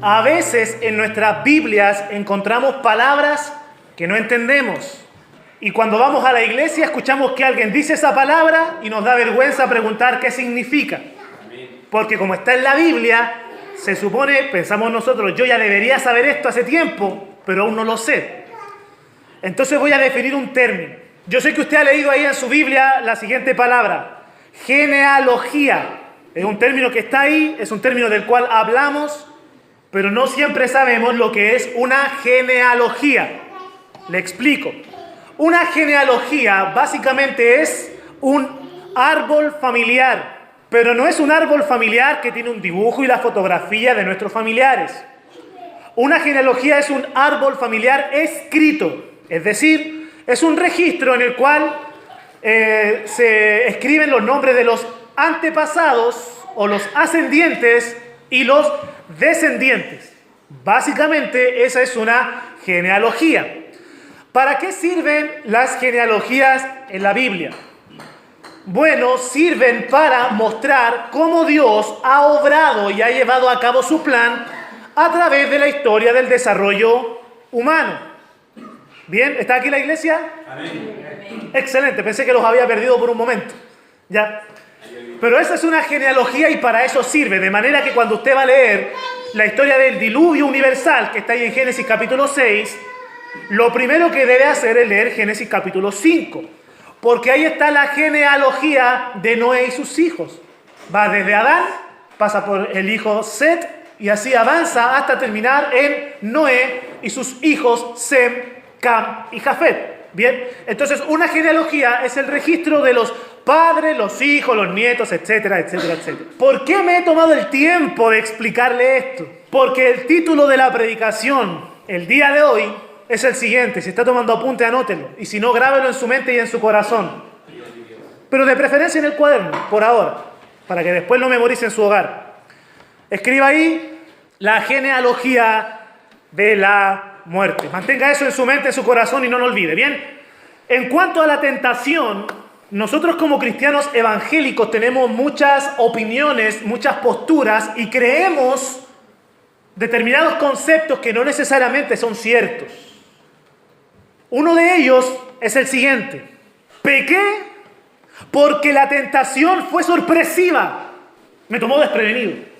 A veces en nuestras Biblias encontramos palabras que no entendemos. Y cuando vamos a la iglesia escuchamos que alguien dice esa palabra y nos da vergüenza preguntar qué significa. Porque como está en la Biblia, se supone, pensamos nosotros, yo ya debería saber esto hace tiempo, pero aún no lo sé. Entonces voy a definir un término. Yo sé que usted ha leído ahí en su Biblia la siguiente palabra, genealogía. Es un término que está ahí, es un término del cual hablamos, pero no siempre sabemos lo que es una genealogía. Le explico. Una genealogía básicamente es un árbol familiar, pero no es un árbol familiar que tiene un dibujo y la fotografía de nuestros familiares. Una genealogía es un árbol familiar escrito, es decir, es un registro en el cual se escriben los nombres de los antepasados o los ascendientes y los descendientes. Básicamente esa es una genealogía. ¿Para qué sirven las genealogías en la Biblia? Bueno, sirven para mostrar cómo Dios ha obrado y ha llevado a cabo su plan a través de la historia del desarrollo humano. ¿Bien? ¿Está aquí la iglesia? Amén. Excelente, pensé que los había perdido por un momento. ¿Ya? Pero esa es una genealogía y para eso sirve, de manera que cuando usted va a leer la historia del diluvio universal, que está ahí en Génesis capítulo 6, lo primero que debe hacer es leer Génesis capítulo 5, porque ahí está la genealogía de Noé y sus hijos. Va desde Adán, pasa por el hijo Set, y así avanza hasta terminar en Noé y sus hijos Sem, Cam y Jafet. Bien, entonces una genealogía es el registro de los padres, los hijos, los nietos, etcétera, etcétera, etcétera. ¿Por qué me he tomado el tiempo de explicarle esto? Porque el título de la predicación el día de hoy es el siguiente. Si está tomando apunte, anótelo. Y si no, grábelo en su mente y en su corazón. Pero de preferencia en el cuaderno, por ahora, para que después lo memorice en su hogar. Escriba ahí la genealogía de la muerte. Mantenga eso en su mente, en su corazón y no lo olvide. Bien, en cuanto a la tentación, nosotros como cristianos evangélicos tenemos muchas opiniones, muchas posturas y creemos determinados conceptos que no necesariamente son ciertos. Uno de ellos es el siguiente: pequé porque la tentación fue sorpresiva, me tomó desprevenido.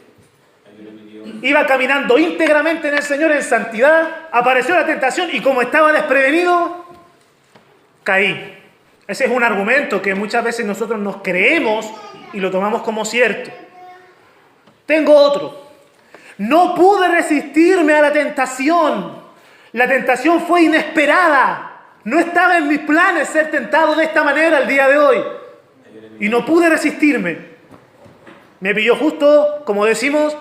Iba caminando íntegramente en el Señor en santidad, apareció la tentación y como estaba desprevenido, caí. Ese es un argumento que muchas veces nosotros nos creemos y lo tomamos como cierto. Tengo otro. No pude resistirme a la tentación. La tentación fue inesperada. No estaba en mis planes ser tentado de esta manera el día de hoy. Y no pude resistirme. Me pilló justo, como decimos,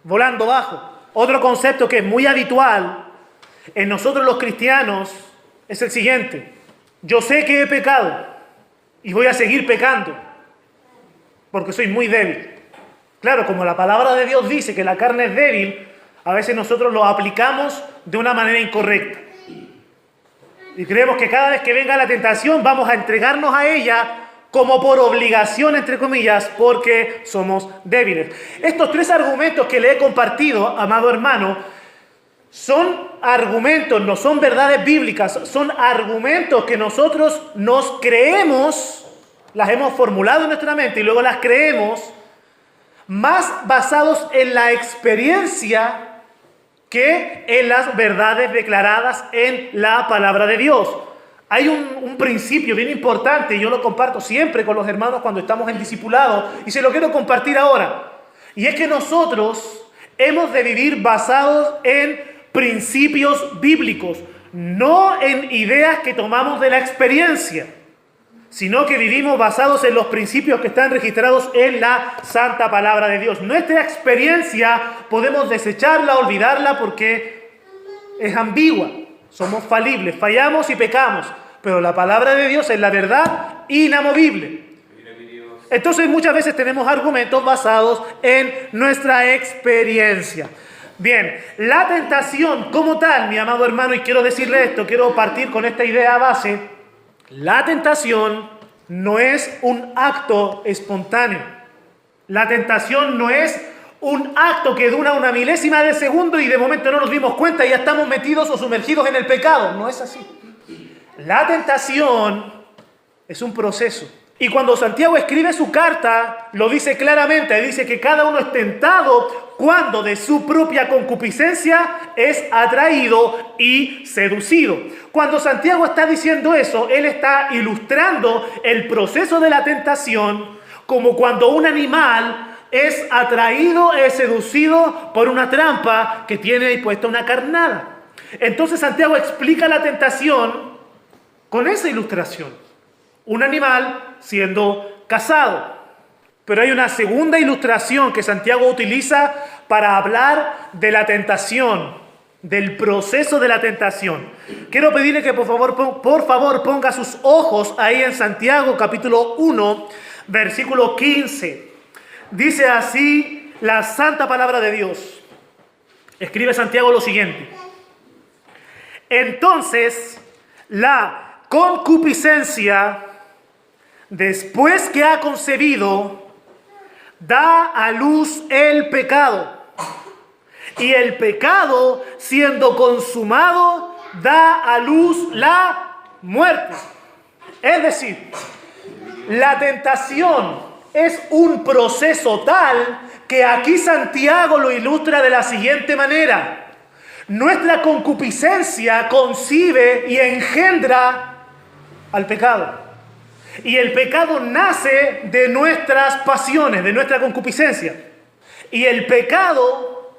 volando bajo. Otro concepto que es muy habitual en nosotros los cristianos es el siguiente: yo sé que he pecado y voy a seguir pecando porque soy muy débil. Claro, como la palabra de Dios dice que la carne es débil, a veces nosotros lo aplicamos de una manera incorrecta. Y creemos que cada vez que venga la tentación vamos a entregarnos a ella como por obligación, entre comillas, porque somos débiles. Estos tres argumentos que le he compartido, amado hermano, son argumentos, no son verdades bíblicas, son argumentos que nosotros nos creemos, las hemos formulado en nuestra mente y luego las creemos, más basados en la experiencia que en las verdades declaradas en la palabra de Dios. Hay un principio bien importante, y yo lo comparto siempre con los hermanos cuando estamos en discipulado, y se lo quiero compartir ahora. Y es que nosotros hemos de vivir basados en principios bíblicos, no en ideas que tomamos de la experiencia, sino que vivimos basados en los principios que están registrados en la santa palabra de Dios. Nuestra experiencia podemos desecharla, olvidarla, porque es ambigua. Somos falibles, fallamos y pecamos, pero la palabra de Dios es la verdad inamovible. Entonces muchas veces tenemos argumentos basados en nuestra experiencia. Bien, la tentación como tal, mi amado hermano, y quiero decirle esto, quiero partir con esta idea base: la tentación no es un acto espontáneo. La tentación no es un acto que dura una milésima de segundo y de momento no nos dimos cuenta y ya estamos metidos o sumergidos en el pecado. No es así. La tentación es un proceso. Y cuando Santiago escribe su carta, lo dice claramente, dice que cada uno es tentado cuando de su propia concupiscencia es atraído y seducido. Cuando Santiago está diciendo eso, él está ilustrando el proceso de la tentación como cuando un animal es atraído, es seducido por una trampa que tiene ahí puesta una carnada. Entonces Santiago explica la tentación con esa ilustración. Un animal siendo cazado. Pero hay una segunda ilustración que Santiago utiliza para hablar de la tentación, del proceso de la tentación. Quiero pedirle que por favor ponga sus ojos ahí en Santiago capítulo 1, versículo 15. Dice así la santa palabra de Dios. Escribe Santiago lo siguiente. Entonces, la concupiscencia, después que ha concebido, da a luz el pecado. Y el pecado, siendo consumado, da a luz la muerte. Es decir, la tentación es un proceso tal que aquí Santiago lo ilustra de la siguiente manera. Nuestra concupiscencia concibe y engendra al pecado. Y el pecado nace de nuestras pasiones, de nuestra concupiscencia. Y el pecado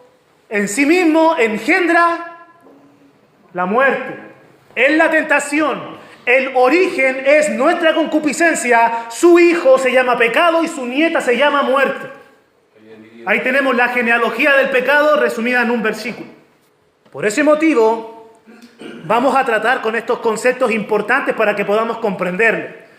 en sí mismo engendra la muerte. Es la tentación. El origen es nuestra concupiscencia. Su hijo se llama pecado y su nieta se llama muerte. Ahí tenemos la genealogía del pecado resumida en un versículo. Por ese motivo, vamos a tratar con estos conceptos importantes para que podamos comprenderlo.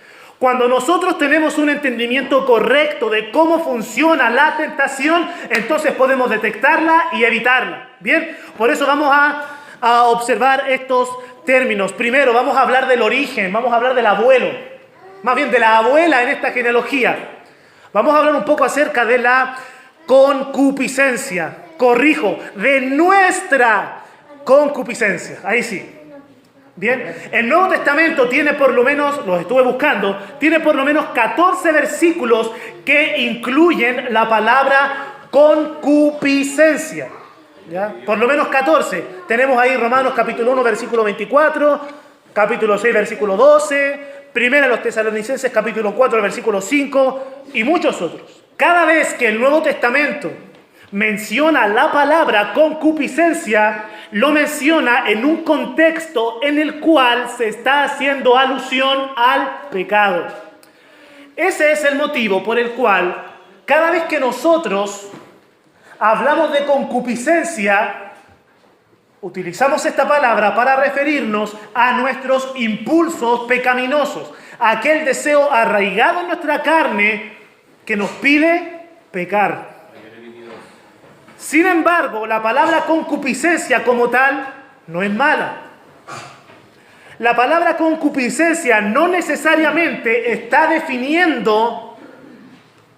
Cuando nosotros tenemos un entendimiento correcto de cómo funciona la tentación, entonces podemos detectarla y evitarla. Bien, por eso vamos a observar estos términos. Primero, vamos a hablar del origen, vamos a hablar del abuelo, más bien de la abuela en esta genealogía. Vamos a hablar un poco acerca de la concupiscencia. Corrijo, de nuestra concupiscencia. Ahí sí. Bien, el Nuevo Testamento tiene por lo menos, los estuve buscando, tiene por lo menos 14 versículos que incluyen la palabra concupiscencia. ¿Ya? Por lo menos 14. Tenemos ahí Romanos capítulo 1, versículo 24, capítulo 6, versículo 12, Primera de los Tesalonicenses capítulo 4, versículo 5 y muchos otros. Cada vez que el Nuevo Testamento menciona la palabra concupiscencia, lo menciona en un contexto en el cual se está haciendo alusión al pecado. Ese es el motivo por el cual cada vez que nosotros hablamos de concupiscencia, utilizamos esta palabra para referirnos a nuestros impulsos pecaminosos, a aquel deseo arraigado en nuestra carne que nos pide pecar. Sin embargo, la palabra concupiscencia como tal no es mala. La palabra concupiscencia no necesariamente está definiendo,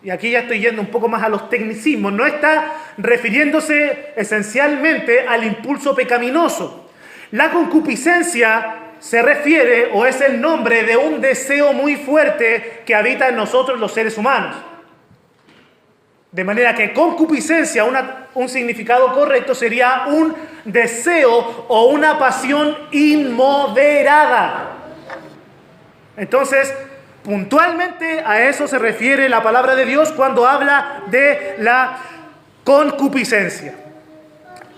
y aquí ya estoy yendo un poco más a los tecnicismos, no está refiriéndose esencialmente al impulso pecaminoso. La concupiscencia se refiere o es el nombre de un deseo muy fuerte que habita en nosotros los seres humanos. De manera que concupiscencia, un significado correcto sería un deseo o una pasión inmoderada. Entonces, puntualmente a eso se refiere la palabra de Dios cuando habla de la concupiscencia.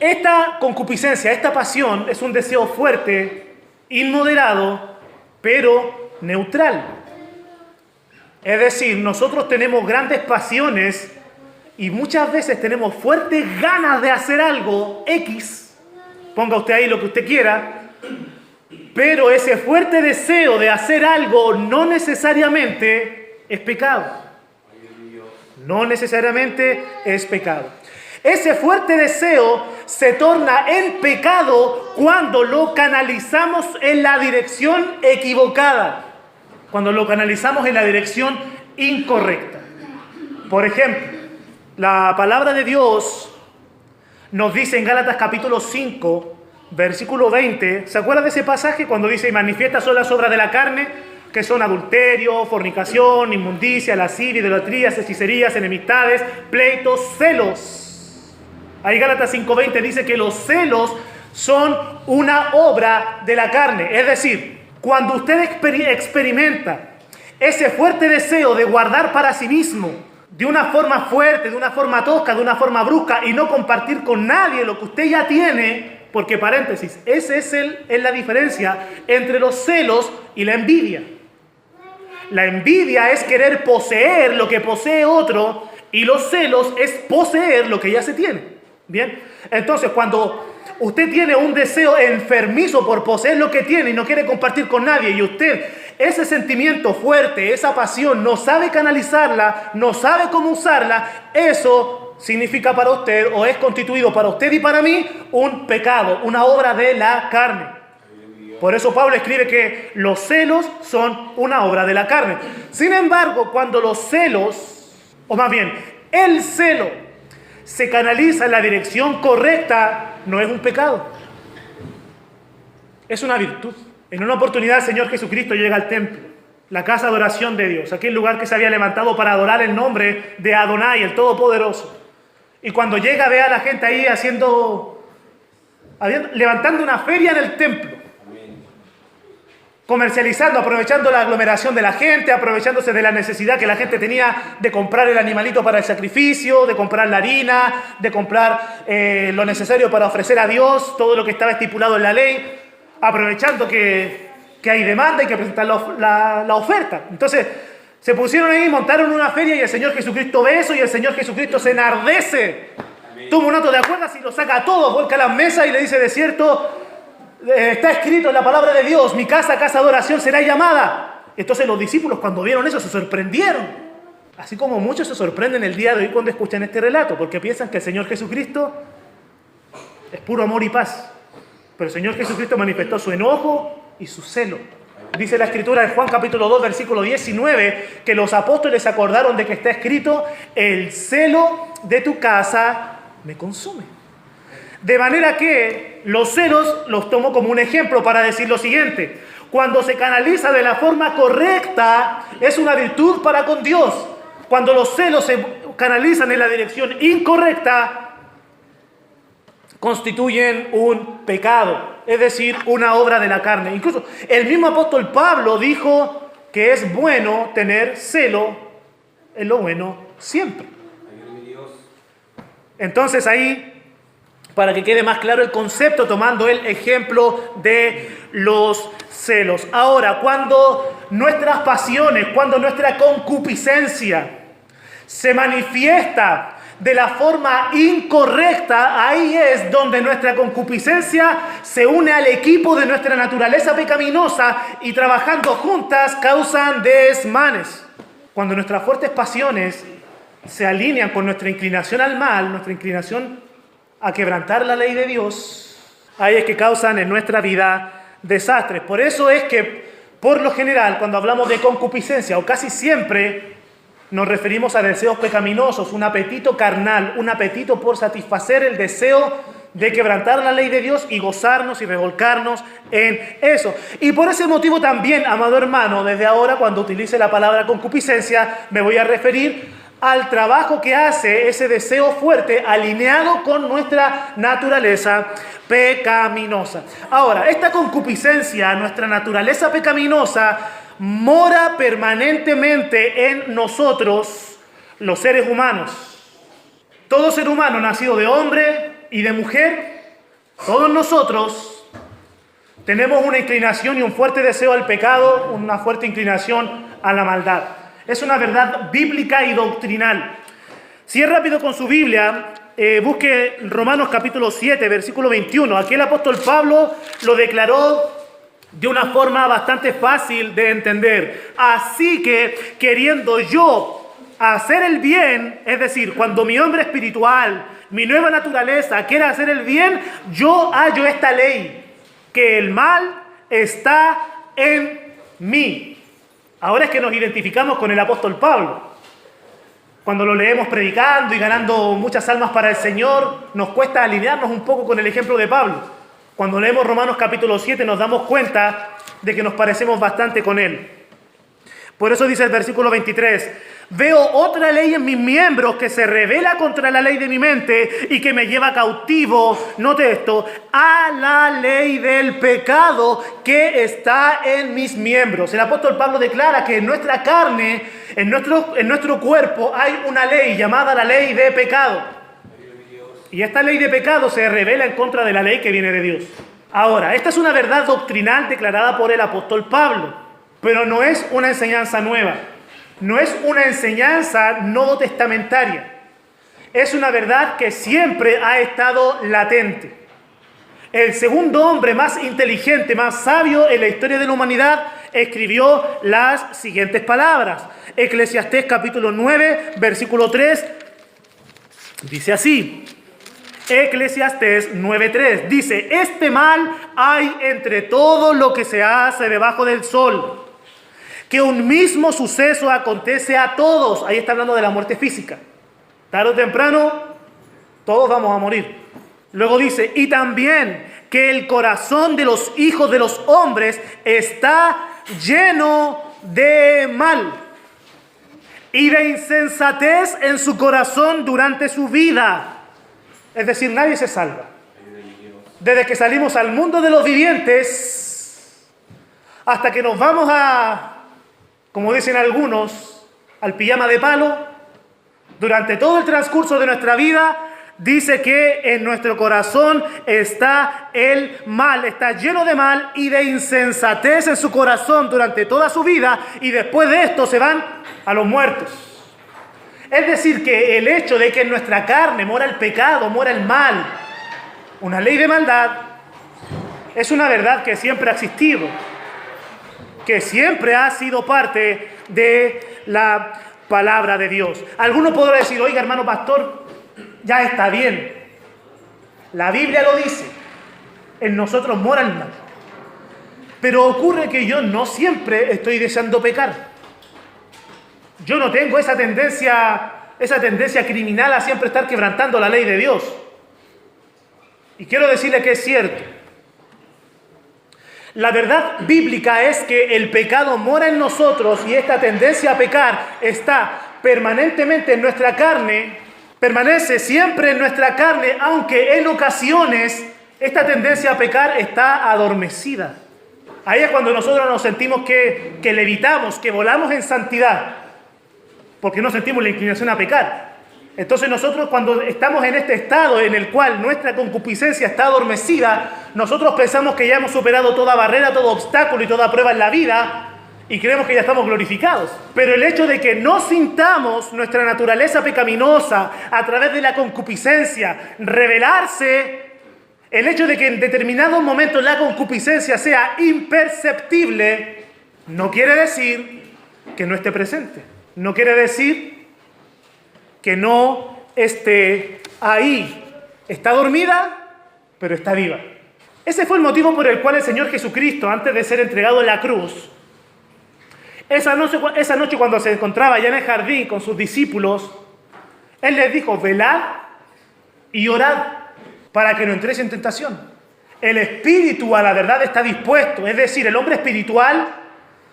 Esta concupiscencia, esta pasión es un deseo fuerte, inmoderado, pero neutral. Es decir, nosotros tenemos grandes pasiones y muchas veces tenemos fuertes ganas de hacer algo X, ponga usted ahí lo que usted quiera, pero ese fuerte deseo de hacer algo no necesariamente es pecado. No necesariamente es pecado. Ese fuerte deseo se torna en pecado cuando lo canalizamos en la dirección equivocada, cuando lo canalizamos en la dirección incorrecta. Por ejemplo, La palabra de Dios nos dice en Gálatas capítulo 5, versículo 20, ¿se acuerdan de ese pasaje cuando dice: y manifiestas son las obras de la carne, que son adulterio, fornicación, inmundicia, lascivia, idolatrías, hechicerías, enemistades, pleitos, celos? Ahí Gálatas 5:20 dice que los celos son una obra de la carne. Es decir, cuando usted experimenta ese fuerte deseo de guardar para sí mismo, de una forma fuerte, de una forma tosca, de una forma brusca, y no compartir con nadie lo que usted ya tiene, porque, paréntesis, esa es la diferencia entre los celos y la envidia. La envidia es querer poseer lo que posee otro, y los celos es poseer lo que ya se tiene. Bien, entonces cuando usted tiene un deseo enfermizo por poseer lo que tiene y no quiere compartir con nadie, y usted ese sentimiento fuerte, esa pasión, no sabe canalizarla, no sabe cómo usarla, eso significa para usted, o es constituido para usted y para mí, un pecado, una obra de la carne. Por eso Pablo escribe que los celos son una obra de la carne. Sin embargo, cuando los celos, o más bien, el celo se canaliza en la dirección correcta, no es un pecado, es una virtud. En una oportunidad el Señor Jesucristo llega al templo, la casa de oración de Dios, aquel lugar que se había levantado para adorar el nombre de Adonai, el Todopoderoso. Y cuando llega, ve a la gente ahí levantando una feria en el templo, comercializando, aprovechando la aglomeración de la gente, aprovechándose de la necesidad que la gente tenía de comprar el animalito para el sacrificio, de comprar la harina, de comprar lo necesario para ofrecer a Dios, todo lo que estaba estipulado en la ley, aprovechando que hay demanda y que presentar la oferta. Entonces se pusieron ahí, montaron una feria, y el Señor Jesucristo ve eso, y el Señor Jesucristo se enardece. Toma un auto de acuerdas y lo saca a todos, vuelca a las mesas y le dice: de cierto, está escrito en la palabra de Dios, mi casa, casa de oración será llamada. Entonces los discípulos, cuando vieron eso, se sorprendieron. Así como muchos se sorprenden el día de hoy cuando escuchan este relato, porque piensan que el Señor Jesucristo es puro amor y paz. Pero el Señor Jesucristo manifestó su enojo y su celo. Dice la Escritura en Juan capítulo 2, versículo 19, que los apóstoles se acordaron de que está escrito: el celo de tu casa me consume. De manera que los celos los tomo como un ejemplo para decir lo siguiente: cuando se canaliza de la forma correcta, es una virtud para con Dios. Cuando los celos se canalizan en la dirección incorrecta, constituyen un pecado, es decir, una obra de la carne. Incluso el mismo apóstol Pablo dijo que es bueno tener celo en lo bueno siempre. Entonces ahí, para que quede más claro el concepto, tomando el ejemplo de los celos. Ahora, cuando nuestras pasiones, cuando nuestra concupiscencia se manifiesta de la forma incorrecta, ahí es donde nuestra concupiscencia se une al equipo de nuestra naturaleza pecaminosa, y trabajando juntas causan desmanes. Cuando nuestras fuertes pasiones se alinean con nuestra inclinación al mal, nuestra inclinación a quebrantar la ley de Dios, ahí es que causan en nuestra vida desastres. Por eso es que, por lo general, cuando hablamos de concupiscencia, o casi siempre, nos referimos a deseos pecaminosos, un apetito carnal, un apetito por satisfacer el deseo de quebrantar la ley de Dios y gozarnos y revolcarnos en eso. Y por ese motivo también, amado hermano, desde ahora, cuando utilice la palabra concupiscencia, me voy a referir al trabajo que hace ese deseo fuerte alineado con nuestra naturaleza pecaminosa. Ahora, esta concupiscencia, nuestra naturaleza pecaminosa, mora permanentemente en nosotros, los seres humanos. Todo ser humano nacido de hombre y de mujer, todos nosotros tenemos una inclinación y un fuerte deseo al pecado, una fuerte inclinación a la maldad. Es una verdad bíblica y doctrinal. Si es rápido con su Biblia, busque Romanos capítulo 7, versículo 21. Aquí el apóstol Pablo lo declaró de una forma bastante fácil de entender. Así que, queriendo yo hacer el bien, es decir, cuando mi hombre espiritual, mi nueva naturaleza quiere hacer el bien, yo hallo esta ley, que el mal está en mí. Ahora es que nos identificamos con el apóstol Pablo. Cuando lo leemos predicando y ganando muchas almas para el Señor, nos cuesta alinearnos un poco con el ejemplo de Pablo. Cuando leemos Romanos capítulo 7 nos damos cuenta de que nos parecemos bastante con él. Por eso dice el versículo 23, veo otra ley en mis miembros que se revela contra la ley de mi mente y que me lleva cautivo, note esto, a la ley del pecado que está en mis miembros. El apóstol Pablo declara que en nuestra carne, en nuestro cuerpo hay una ley llamada la ley de pecado. Y esta ley de pecado se revela en contra de la ley que viene de Dios. Ahora, esta es una verdad doctrinal declarada por el apóstol Pablo. Pero no es una enseñanza nueva, no es una enseñanza no testamentaria. Es una verdad que siempre ha estado latente. El segundo hombre más inteligente, más sabio en la historia de la humanidad, escribió las siguientes palabras. Eclesiastés capítulo 9, versículo 3, dice así. Eclesiastés 9:3 dice, este mal hay entre todo lo que se hace debajo del sol, que un mismo suceso acontece a todos. Ahí está hablando de la muerte física. Tarde o temprano, todos vamos a morir. Luego dice, y también que el corazón de los hijos de los hombres está lleno de mal y de insensatez en su corazón durante su vida. Es decir, nadie se salva. Desde que salimos al mundo de los vivientes hasta que nos vamos como dicen algunos, al pijama de palo, durante todo el transcurso de nuestra vida, dice que en nuestro corazón está el mal, está lleno de mal y de insensatez en su corazón durante toda su vida, y después de esto se van a los muertos. Es decir, que el hecho de que en nuestra carne mora el pecado, mora el mal, una ley de maldad, es una verdad que siempre ha existido, que siempre ha sido parte de la palabra de Dios. Alguno podrá decir, oiga, hermano pastor, ya está bien. La Biblia lo dice, en nosotros mora el mal. Pero ocurre que yo no siempre estoy deseando pecar. Yo no tengo esa tendencia criminal a siempre estar quebrantando la ley de Dios. Y quiero decirle que es cierto. La verdad bíblica es que el pecado mora en nosotros y esta tendencia a pecar está permanentemente en nuestra carne, permanece siempre en nuestra carne, aunque en ocasiones esta tendencia a pecar está adormecida. Ahí es cuando nosotros nos sentimos que levitamos, que volamos en santidad, porque no sentimos la inclinación a pecar. Entonces nosotros, cuando estamos en este estado en el cual nuestra concupiscencia está adormecida, nosotros pensamos que ya hemos superado toda barrera, todo obstáculo y toda prueba en la vida y creemos que ya estamos glorificados. Pero el hecho de que no sintamos nuestra naturaleza pecaminosa a través de la concupiscencia revelarse, el hecho de que en determinados momentos la concupiscencia sea imperceptible, no quiere decir que no esté presente. No quiere decir que no esté ahí. Está dormida, pero está viva. Ese fue el motivo por el cual el Señor Jesucristo, antes de ser entregado en la cruz, esa noche cuando se encontraba allá en el jardín con sus discípulos, Él les dijo, velad y orad para que no entréis en tentación. El espíritu a la verdad está dispuesto, es decir, el hombre espiritual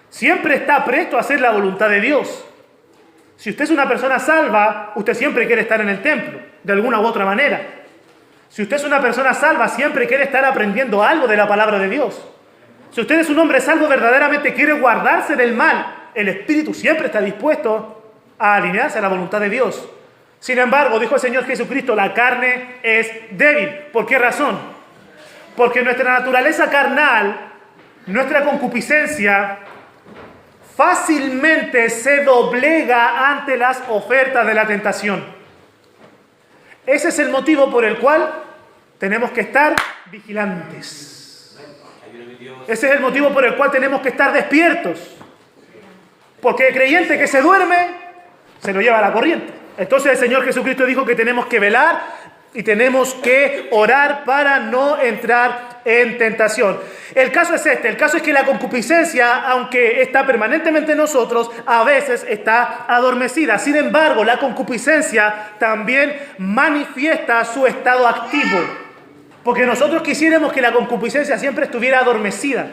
siempre está presto a hacer la voluntad de Dios. Si usted es una persona salva, usted siempre quiere estar en el templo, de alguna u otra manera. Si usted es una persona salva, siempre quiere estar aprendiendo algo de la palabra de Dios. Si usted es un hombre salvo, verdaderamente quiere guardarse del mal. El espíritu siempre está dispuesto a alinearse a la voluntad de Dios. Sin embargo, dijo el Señor Jesucristo, la carne es débil. ¿Por qué razón? Porque nuestra naturaleza carnal, nuestra concupiscencia, fácilmente se doblega ante las ofertas de la tentación. Ese es el motivo por el cual tenemos que estar vigilantes. Ese es el motivo por el cual tenemos que estar despiertos. Porque el creyente que se duerme, se lo lleva a la corriente. Entonces el Señor Jesucristo dijo que tenemos que velar y tenemos que orar para no entrar en tentación. El caso es este, el caso es que la concupiscencia, aunque está permanentemente en nosotros, a veces está adormecida. Sin embargo, la concupiscencia también manifiesta su estado activo, porque nosotros quisiéramos que la concupiscencia siempre estuviera adormecida.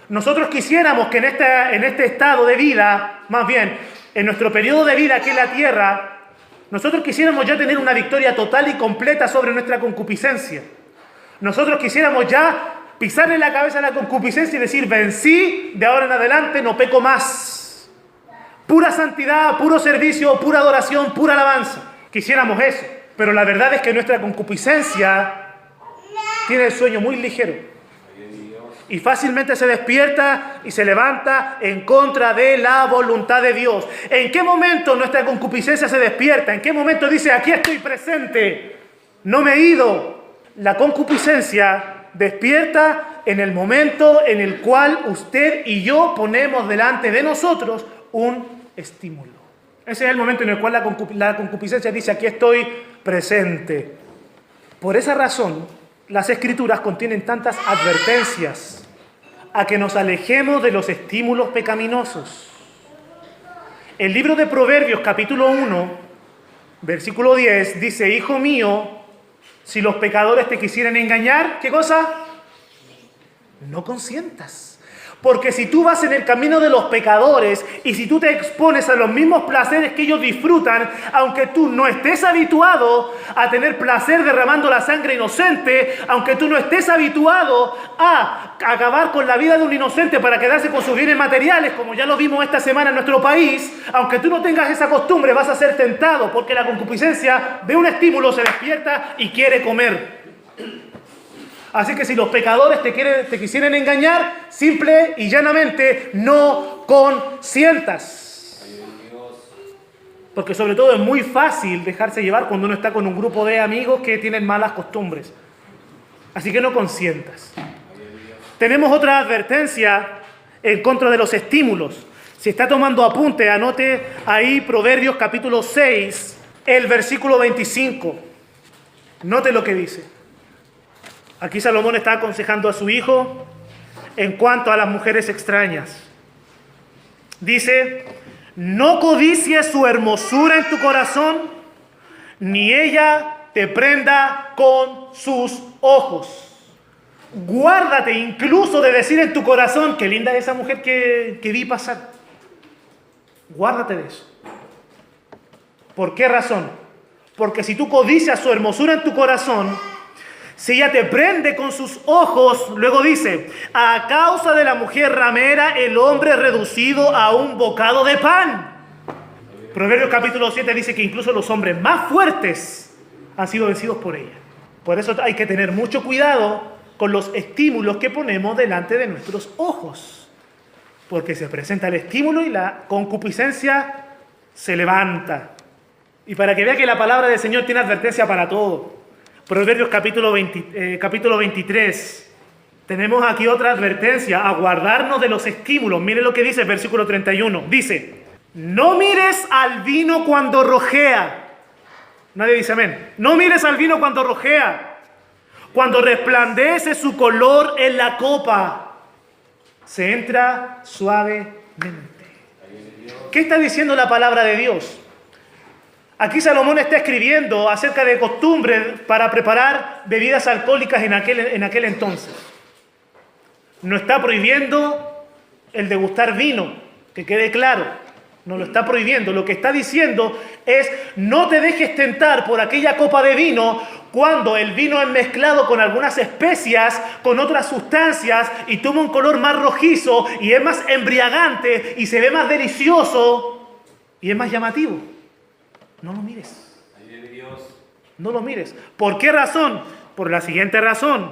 Nosotros quisiéramos que en este estado de vida, más bien, en nuestro periodo de vida aquí en la tierra, nosotros quisiéramos ya tener una victoria total y completa sobre nuestra concupiscencia. Nosotros quisiéramos ya pisarle la cabeza a la concupiscencia y decir, vencí, de ahora en adelante no peco más. Pura santidad, puro servicio, pura adoración, pura alabanza. Quisiéramos eso, pero la verdad es que nuestra concupiscencia tiene el sueño muy ligero. Y fácilmente se despierta y se levanta en contra de la voluntad de Dios. ¿En qué momento nuestra concupiscencia se despierta? ¿En qué momento dice, aquí estoy presente, no me he ido? La concupiscencia despierta en el momento en el cual usted y yo ponemos delante de nosotros un estímulo. Ese es el momento en el cual la concupiscencia dice, aquí estoy presente. Por esa razón, las Escrituras contienen tantas advertencias a que nos alejemos de los estímulos pecaminosos. El libro de Proverbios, capítulo 1, versículo 10, dice, hijo mío, si los pecadores te quisieran engañar, ¿qué cosa? No consientas. Porque si tú vas en el camino de los pecadores y si tú te expones a los mismos placeres que ellos disfrutan, aunque tú no estés habituado a tener placer derramando la sangre inocente, aunque tú no estés habituado a acabar con la vida de un inocente para quedarse con sus bienes materiales, como ya lo vimos esta semana en nuestro país, aunque tú no tengas esa costumbre, vas a ser tentado porque la concupiscencia de un estímulo se despierta y quiere comer. Así que si los pecadores te quisieran engañar, simple y llanamente no consientas. Porque sobre todo es muy fácil dejarse llevar cuando uno está con un grupo de amigos que tienen malas costumbres. Así que no consientas. Tenemos otra advertencia en contra de los estímulos. Si está tomando apunte, anote ahí Proverbios capítulo 6, el versículo 25. Note lo que dice. Aquí Salomón está aconsejando a su hijo en cuanto a las mujeres extrañas. Dice, no codicies su hermosura en tu corazón, ni ella te prenda con sus ojos. Guárdate incluso de decir en tu corazón, qué linda es esa mujer que vi pasar. Guárdate de eso. ¿Por qué razón? Porque si tú codicias su hermosura en tu corazón, si ella te prende con sus ojos, luego dice, a causa de la mujer ramera, el hombre es reducido a un bocado de pan. Proverbios capítulo 7 dice que incluso los hombres más fuertes han sido vencidos por ella. Por eso hay que tener mucho cuidado con los estímulos que ponemos delante de nuestros ojos. Porque se presenta el estímulo y la concupiscencia se levanta. Y para que vea que la palabra del Señor tiene advertencia para todo. Proverbios capítulo 23. Tenemos aquí otra advertencia, a guardarnos de los estímulos. Mire lo que dice el versículo 31. Dice, no mires al vino cuando rojea. Nadie dice amén. No mires al vino cuando rojea. Cuando resplandece su color en la copa, se entra suavemente. ¿Qué está diciendo la palabra de Dios? Aquí Salomón está escribiendo acerca de costumbres para preparar bebidas alcohólicas en aquel entonces. No está prohibiendo el degustar vino, que quede claro. No lo está prohibiendo. Lo que está diciendo es, no te dejes tentar por aquella copa de vino cuando el vino es mezclado con algunas especias, con otras sustancias, y toma un color más rojizo, y es más embriagante, y se ve más delicioso, y es más llamativo. No lo mires. No lo mires. ¿Por qué razón? Por la siguiente razón.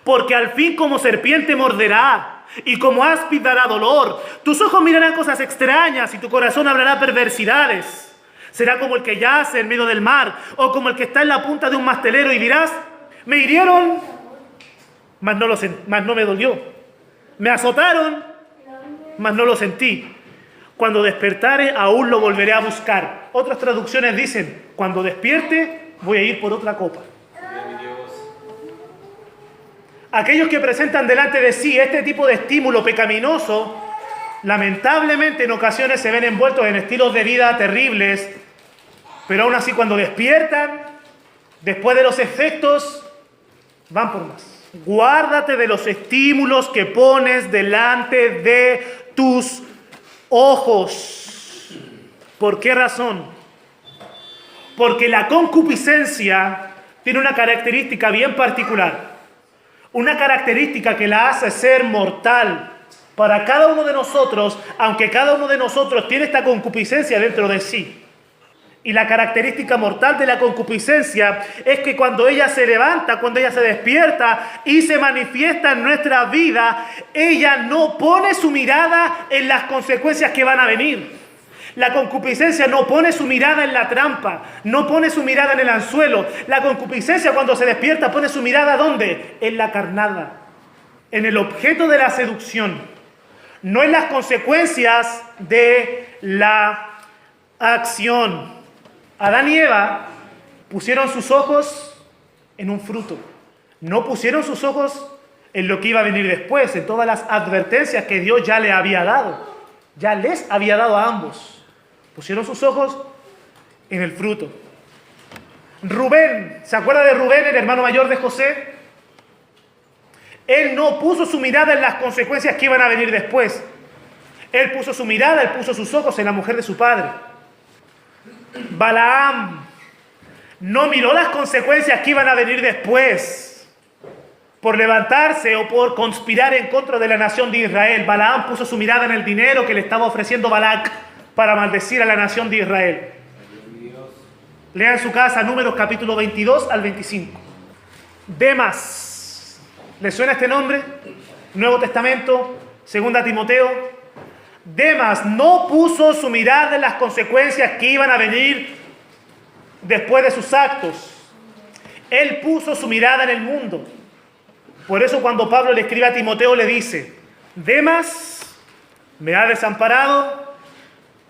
Porque al fin como serpiente morderá y como áspid dará dolor. Tus ojos mirarán cosas extrañas y tu corazón hablará perversidades. Será como el que yace en medio del mar o como el que está en la punta de un mastelero y dirás, me hirieron, mas no me dolió. Me azotaron, mas no lo sentí. Cuando despertare, aún lo volveré a buscar. Otras traducciones dicen, cuando despierte, voy a ir por otra copa. Aquellos que presentan delante de sí este tipo de estímulo pecaminoso, lamentablemente en ocasiones se ven envueltos en estilos de vida terribles, pero aún así cuando despiertan, después de los efectos, van por más. Guárdate de los estímulos que pones delante de tus ojos. ¿Por qué razón? Porque la concupiscencia tiene una característica bien particular. Una característica que la hace ser mortal para cada uno de nosotros, aunque cada uno de nosotros tiene esta concupiscencia dentro de sí. Y la característica mortal de la concupiscencia es que cuando ella se levanta, cuando ella se despierta y se manifiesta en nuestra vida, ella no pone su mirada en las consecuencias que van a venir. La concupiscencia no pone su mirada en la trampa, no pone su mirada en el anzuelo. La concupiscencia cuando se despierta pone su mirada ¿dónde? En la carnada, en el objeto de la seducción, no en las consecuencias de la acción. Adán y Eva pusieron sus ojos en un fruto. No pusieron sus ojos en lo que iba a venir después, en todas las advertencias que Dios ya le había dado. Ya les había dado a ambos. Pusieron sus ojos en el fruto. Rubén, ¿se acuerda de Rubén, el hermano mayor de José? Él no puso su mirada en las consecuencias que iban a venir después. Él puso su mirada, él puso sus ojos en la mujer de su padre. Balaam no miró las consecuencias que iban a venir después por levantarse o por conspirar en contra de la nación de Israel. Balaam puso su mirada en el dinero que le estaba ofreciendo Balac para maldecir a la nación de Israel. Lea en su casa Números capítulo 22 al 25. Demas, ¿le suena este nombre? Nuevo Testamento, 2 Timoteo. Demas no puso su mirada en las consecuencias que iban a venir después de sus actos. Él puso su mirada en el mundo. Por eso cuando Pablo le escribe a Timoteo le dice: Demas me ha desamparado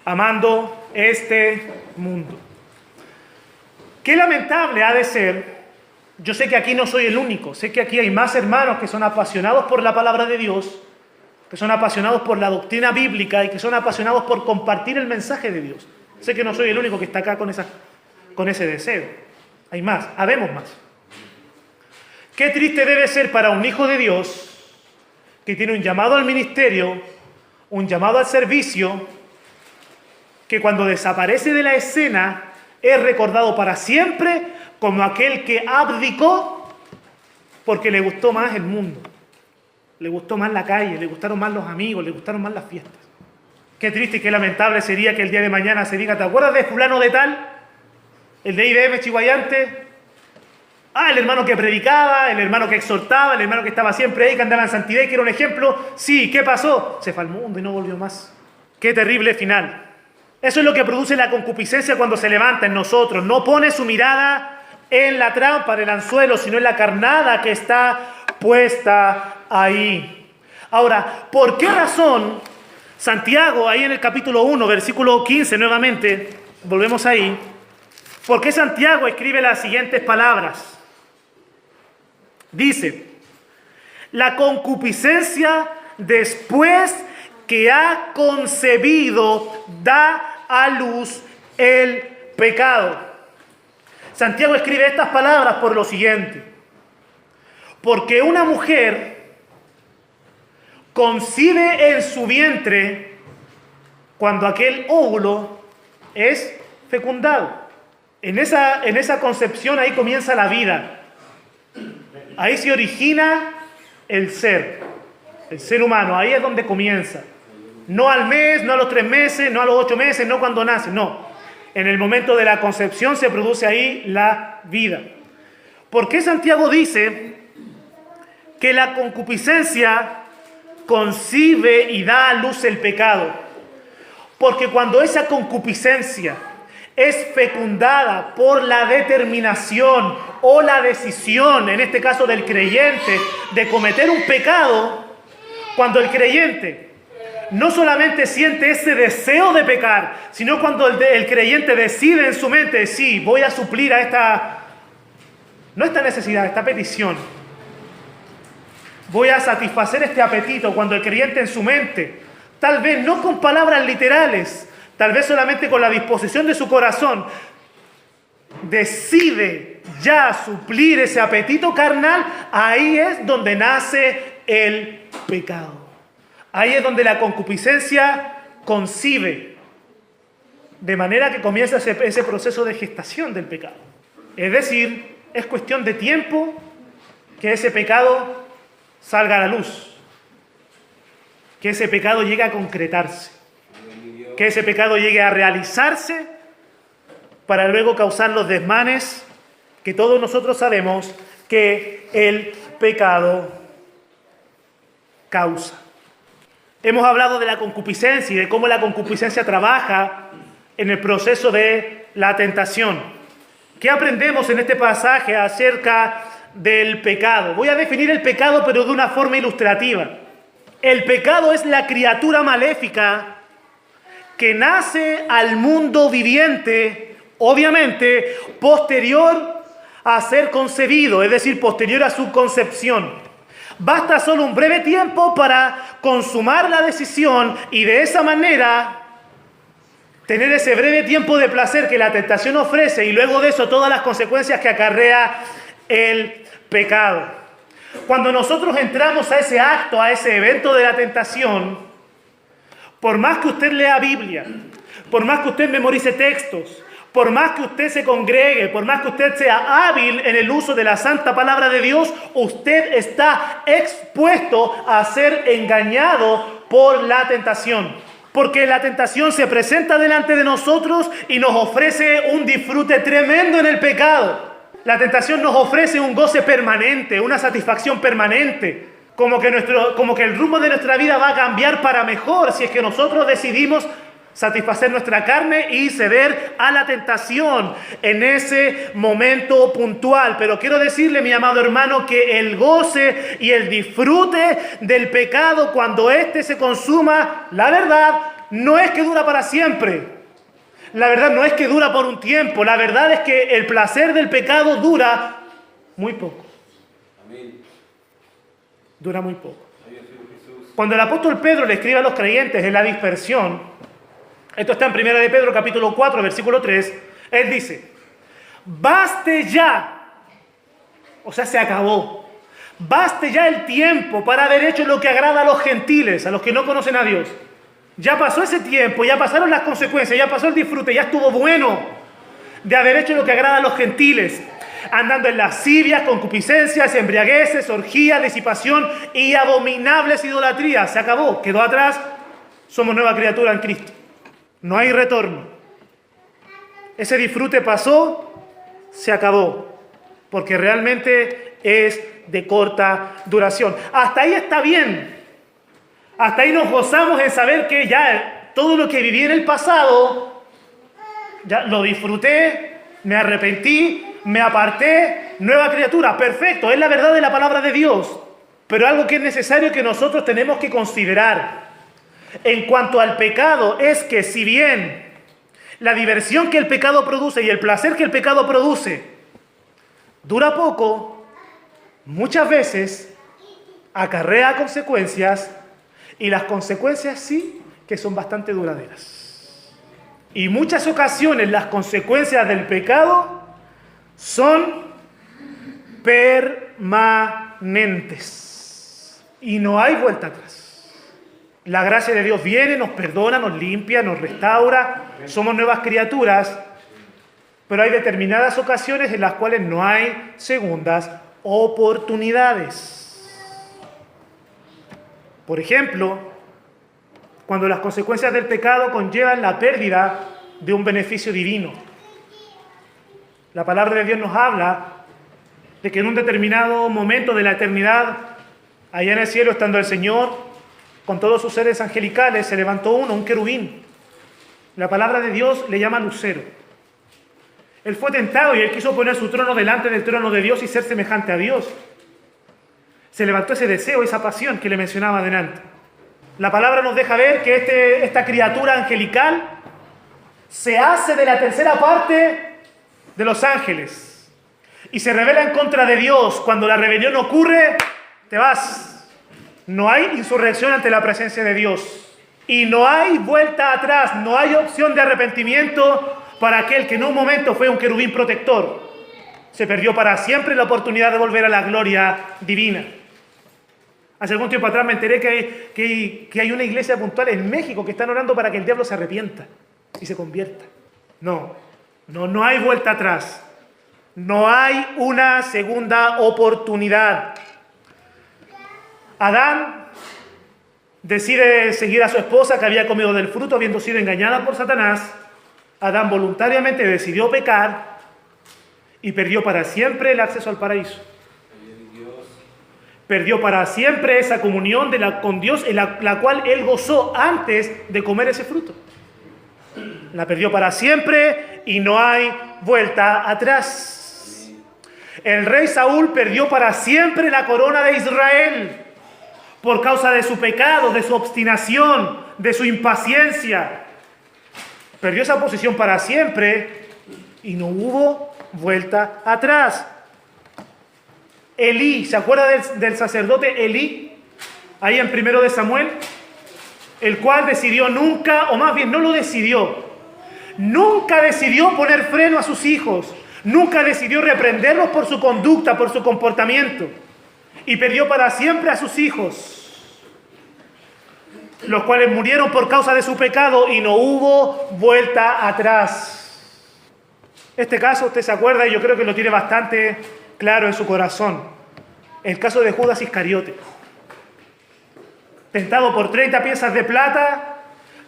amando este mundo. Qué lamentable ha de ser. Yo sé que aquí no soy el único. Sé que aquí hay más hermanos que son apasionados por la palabra de Dios, que son apasionados por la doctrina bíblica y que son apasionados por compartir el mensaje de Dios. Sé que no soy el único que está acá con ese deseo. Hay más, habemos más. Qué triste debe ser para un hijo de Dios que tiene un llamado al ministerio, un llamado al servicio, que cuando desaparece de la escena es recordado para siempre como aquel que abdicó porque le gustó más el mundo. Le gustó más la calle, le gustaron más los amigos, le gustaron más las fiestas. Qué triste y qué lamentable sería que el día de mañana se diga: ¿te acuerdas de fulano de tal? El de IBM Chihuayante. Ah, el hermano que predicaba, el hermano que exhortaba, el hermano que estaba siempre ahí, que andaba en santidad y que era un ejemplo. Sí, ¿qué pasó? Se fue al mundo y no volvió más. Qué terrible final. Eso es lo que produce la concupiscencia cuando se levanta en nosotros. No pone su mirada en la trampa, en el anzuelo, sino en la carnada que está puesta ahí. Ahora, ¿por qué razón Santiago, ahí en el capítulo 1, versículo 15 nuevamente, volvemos ahí, ¿por qué Santiago escribe las siguientes palabras? Dice: la concupiscencia después que ha concebido da a luz el pecado. Santiago escribe estas palabras por lo siguiente: porque una mujer concibe en su vientre cuando aquel óvulo es fecundado. En esa concepción ahí comienza la vida. Ahí se origina el ser humano. Ahí es donde comienza. No al mes, no a los 3 meses, no a los 8 meses, no cuando nace, no. En el momento de la concepción se produce ahí la vida. ¿Por qué Santiago dice que la concupiscencia concibe y da a luz el pecado? Porque cuando esa concupiscencia es fecundada por la determinación o la decisión, en este caso del creyente, de cometer un pecado, cuando el creyente no solamente siente ese deseo de pecar, sino cuando el creyente decide en su mente: sí, voy a suplir a no esta necesidad, esta petición. Voy a satisfacer este apetito cuando el creyente en su mente, tal vez no con palabras literales, tal vez solamente con la disposición de su corazón, decide ya suplir ese apetito carnal, ahí es donde nace el pecado. Ahí es donde la concupiscencia concibe, de manera que comienza ese proceso de gestación del pecado. Es decir, es cuestión de tiempo que ese pecado salga a la luz, que ese pecado llegue a concretarse, que ese pecado llegue a realizarse para luego causar los desmanes que todos nosotros sabemos que el pecado causa. Hemos hablado de la concupiscencia y de cómo la concupiscencia trabaja en el proceso de la tentación. ¿Qué aprendemos en este pasaje acerca del pecado? Voy a definir el pecado, pero de una forma ilustrativa. El pecado es la criatura maléfica que nace al mundo viviente, obviamente, posterior a ser concebido, es decir, posterior a su concepción. Basta solo un breve tiempo para consumar la decisión y de esa manera tener ese breve tiempo de placer que la tentación ofrece y luego de eso todas las consecuencias que acarrea el pecado. Cuando nosotros entramos a ese acto, a ese evento de la tentación, por más que usted lea Biblia, por más que usted memorice textos, por más que usted se congregue, por más que usted sea hábil en el uso de la santa palabra de Dios, usted está expuesto a ser engañado por la tentación. Porque la tentación se presenta delante de nosotros y nos ofrece un disfrute tremendo en el pecado. La tentación nos ofrece un goce permanente, una satisfacción permanente. Como que el rumbo de nuestra vida va a cambiar para mejor si es que nosotros decidimos satisfacer nuestra carne y ceder a la tentación en ese momento puntual. Pero quiero decirle, mi amado hermano, que el goce y el disfrute del pecado cuando éste se consuma, la verdad, no es que dura para siempre. La verdad no es que dura por un tiempo. La verdad es que el placer del pecado dura muy poco. Dura muy poco. Cuando el apóstol Pedro le escribe a los creyentes en la dispersión, esto está en 1 de Pedro capítulo 4, versículo 3, él dice, baste ya, o sea, se acabó, baste ya el tiempo para haber hecho lo que agrada a los gentiles, a los que no conocen a Dios. Ya pasó ese tiempo, ya pasaron las consecuencias, ya pasó el disfrute, ya estuvo bueno de haber hecho lo que agrada a los gentiles, andando en lascivias, concupiscencias, embriagueces, orgías, disipación y abominables idolatrías. Se acabó, quedó atrás, somos nueva criatura en Cristo. No hay retorno. Ese disfrute pasó, se acabó, porque realmente es de corta duración. Hasta ahí está bien. Hasta ahí nos gozamos en saber que ya todo lo que viví en el pasado, ya lo disfruté, me arrepentí, me aparté, nueva criatura. Perfecto, es la verdad de la palabra de Dios. Pero algo que es necesario que nosotros tenemos que considerar en cuanto al pecado es que si bien la diversión que el pecado produce y el placer que el pecado produce dura poco, muchas veces acarrea consecuencias y las consecuencias sí que son bastante duraderas. Y muchas ocasiones las consecuencias del pecado son permanentes y no hay vuelta atrás. La gracia de Dios viene, nos perdona, nos limpia, nos restaura, somos nuevas criaturas, pero hay determinadas ocasiones en las cuales no hay segundas oportunidades. Por ejemplo, cuando las consecuencias del pecado conllevan la pérdida de un beneficio divino. La palabra de Dios nos habla de que en un determinado momento de la eternidad, allá en el cielo, estando el Señor con todos sus seres angelicales, se levantó un querubín. La palabra de Dios le llama lucero. Él fue tentado y él quiso poner su trono delante del trono de Dios y ser semejante a Dios. Se levantó ese deseo, esa pasión que le mencionaba adelante. La palabra nos deja ver que esta criatura angelical se hace de la tercera parte de los ángeles y se rebela en contra de Dios, cuando la rebelión ocurre, te vas. No hay insurrección ante la presencia de Dios. Y no hay vuelta atrás, no hay opción de arrepentimiento para aquel que en un momento fue un querubín protector. Se perdió para siempre la oportunidad de volver a la gloria divina. Hace algún tiempo atrás me enteré que hay una iglesia puntual en México que están orando para que el diablo se arrepienta y se convierta. No hay vuelta atrás. No hay una segunda oportunidad. Adán decide seguir a su esposa que había comido del fruto habiendo sido engañada por Satanás. Adán voluntariamente decidió pecar y perdió para siempre el acceso al paraíso. Perdió para siempre esa comunión con Dios en la cual él gozó antes de comer ese fruto. La perdió para siempre y no hay vuelta atrás. El rey Saúl perdió para siempre la corona de Israel por causa de su pecado, de su obstinación, de su impaciencia. Perdió esa posición para siempre y no hubo vuelta atrás. Elí, ¿se acuerda del sacerdote Elí? Ahí en 1 de Samuel, el cual decidió nunca, o más bien no lo decidió, nunca decidió poner freno a sus hijos, nunca decidió reprenderlos por su conducta, por su comportamiento, y perdió para siempre a sus hijos, los cuales murieron por causa de su pecado y no hubo vuelta atrás. Este caso, usted se acuerda, y yo creo que lo tiene bastante claro en su corazón. El caso de Judas Iscariote. Tentado por 30 piezas de plata,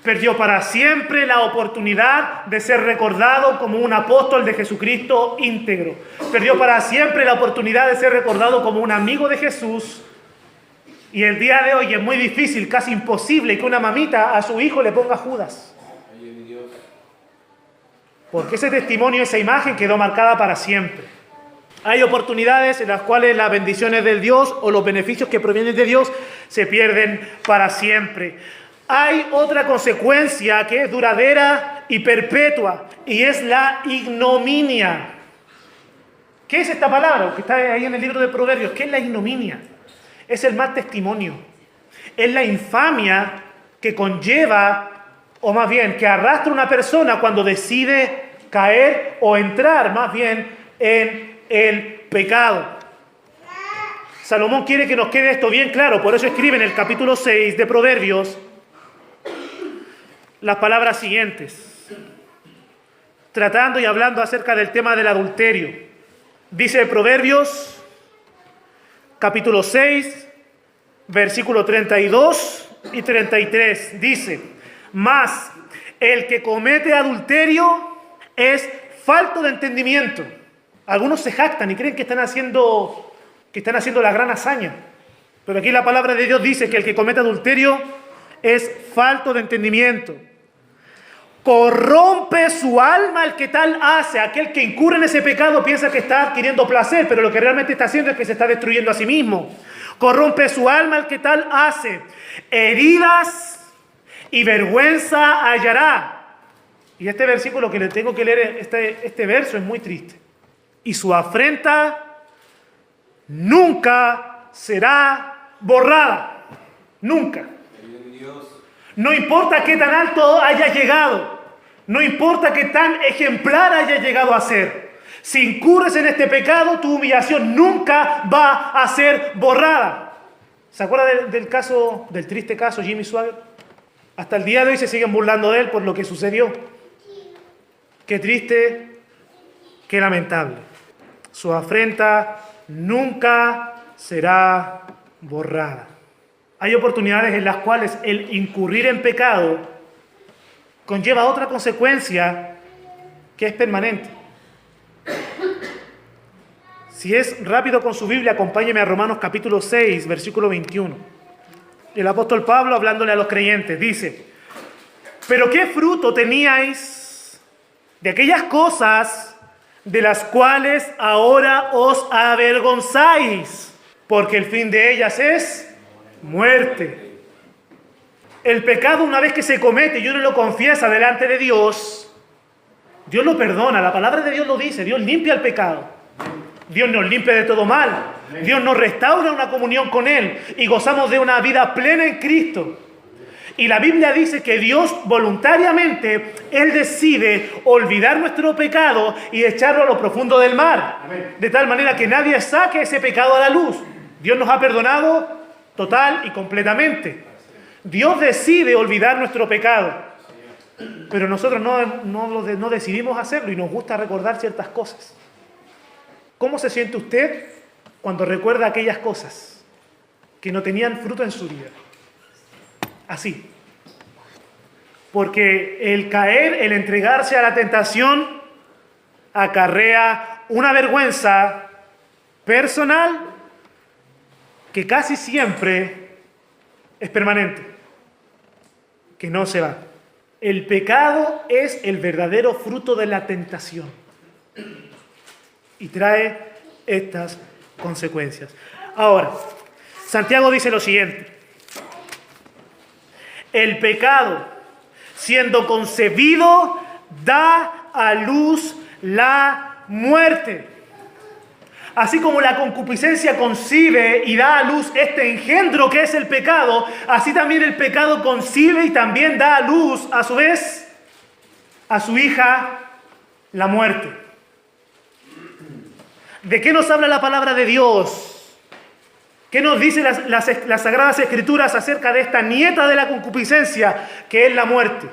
perdió para siempre la oportunidad de ser recordado como un apóstol de Jesucristo íntegro. Perdió para siempre la oportunidad de ser recordado como un amigo de Jesús. Y el día de hoy es muy difícil, casi imposible, que una mamita a su hijo le ponga Judas. Porque ese testimonio, esa imagen quedó marcada para siempre. Hay oportunidades en las cuales las bendiciones del Dios o los beneficios que provienen de Dios se pierden para siempre. Hay otra consecuencia que es duradera y perpetua, y es la ignominia. ¿Qué es esta palabra que está ahí en el libro de Proverbios? ¿Qué es la ignominia? Es el mal testimonio. Es la infamia que conlleva, o más bien, que arrastra una persona cuando decide caer o entrar, más bien, en el pecado. Salomón quiere que nos quede esto bien claro, por eso escribe en el capítulo 6 de Proverbios las palabras siguientes, tratando y hablando acerca del tema del adulterio. Dice Proverbios, capítulo 6, versículo 32 y 33, dice: mas el que comete adulterio es falto de entendimiento. Algunos se jactan y creen que están haciendo la gran hazaña. Pero aquí la palabra de Dios dice que el que comete adulterio es falto de entendimiento. Corrompe su alma el que tal hace. Aquel que incurre en ese pecado piensa que está adquiriendo placer, pero lo que realmente está haciendo es que se está destruyendo a sí mismo. Corrompe su alma el que tal hace. Heridas y vergüenza hallará. Y este versículo que le tengo que leer, este verso es muy triste. Y su afrenta nunca será borrada. Nunca. No importa qué tan alto haya llegado. No importa qué tan ejemplar haya llegado a ser. Si incurres en este pecado, tu humillación nunca va a ser borrada. ¿Se acuerda del triste caso Jimmy Swaggart? Hasta el día de hoy se siguen burlando de él por lo que sucedió. Qué triste, qué lamentable. Su afrenta nunca será borrada. Hay oportunidades en las cuales el incurrir en pecado conlleva otra consecuencia que es permanente. Si es rápido con su Biblia, acompáñeme a Romanos capítulo 6, versículo 21. El apóstol Pablo, hablándole a los creyentes, dice: pero ¿qué fruto teníais de aquellas cosas de las cuales ahora os avergonzáis? Porque el fin de ellas es muerte. El pecado, una vez que se comete y uno lo confiesa delante de Dios, Dios lo perdona. La palabra de Dios lo dice. Dios limpia el pecado. Dios nos limpia de todo mal. Dios nos restaura una comunión con Él y gozamos de una vida plena en Cristo. Y la Biblia dice que Dios voluntariamente, Él decide olvidar nuestro pecado y echarlo a lo profundo del mar. De tal manera que nadie saque ese pecado a la luz. Dios nos ha perdonado total y completamente. Dios decide olvidar nuestro pecado. Pero nosotros no decidimos hacerlo y nos gusta recordar ciertas cosas. ¿Cómo se siente usted cuando recuerda aquellas cosas que no tenían fruto en su vida? Así. Porque el caer, el entregarse a la tentación, acarrea una vergüenza personal que casi siempre es permanente, que no se va. El pecado es el verdadero fruto de la tentación y trae estas consecuencias. Ahora, Santiago dice lo siguiente: el pecado, siendo concebido, da a luz la muerte. Así como la concupiscencia concibe y da a luz este engendro que es el pecado, así también el pecado concibe y también da a luz, a su vez, a su hija, la muerte. ¿De qué nos habla la palabra de Dios? ¿Qué nos dicen las Sagradas Escrituras acerca de esta nieta de la concupiscencia, que es la muerte?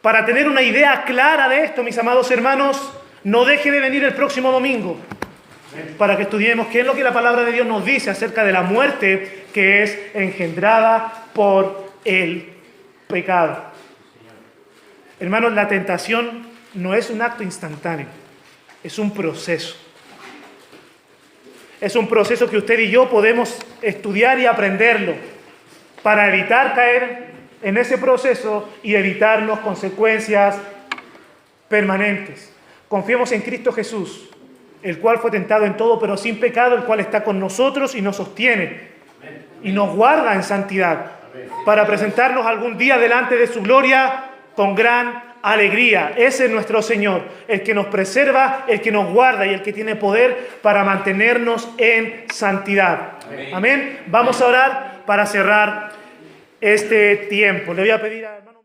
Para tener una idea clara de esto, mis amados hermanos, no deje de venir el próximo domingo para que estudiemos qué es lo que la palabra de Dios nos dice acerca de la muerte que es engendrada por el pecado. Hermanos, la tentación no es un acto instantáneo, es un proceso. Es un proceso que usted y yo podemos estudiar y aprenderlo para evitar caer en ese proceso y evitarnos consecuencias permanentes. Confiemos en Cristo Jesús, el cual fue tentado en todo, pero sin pecado, el cual está con nosotros y nos sostiene y nos guarda en santidad para presentarnos algún día delante de su gloria con gran alegría. Ese es nuestro Señor, el que nos preserva, el que nos guarda y el que tiene poder para mantenernos en santidad. Amén. Vamos a orar para cerrar este tiempo. Le voy a pedir a hermano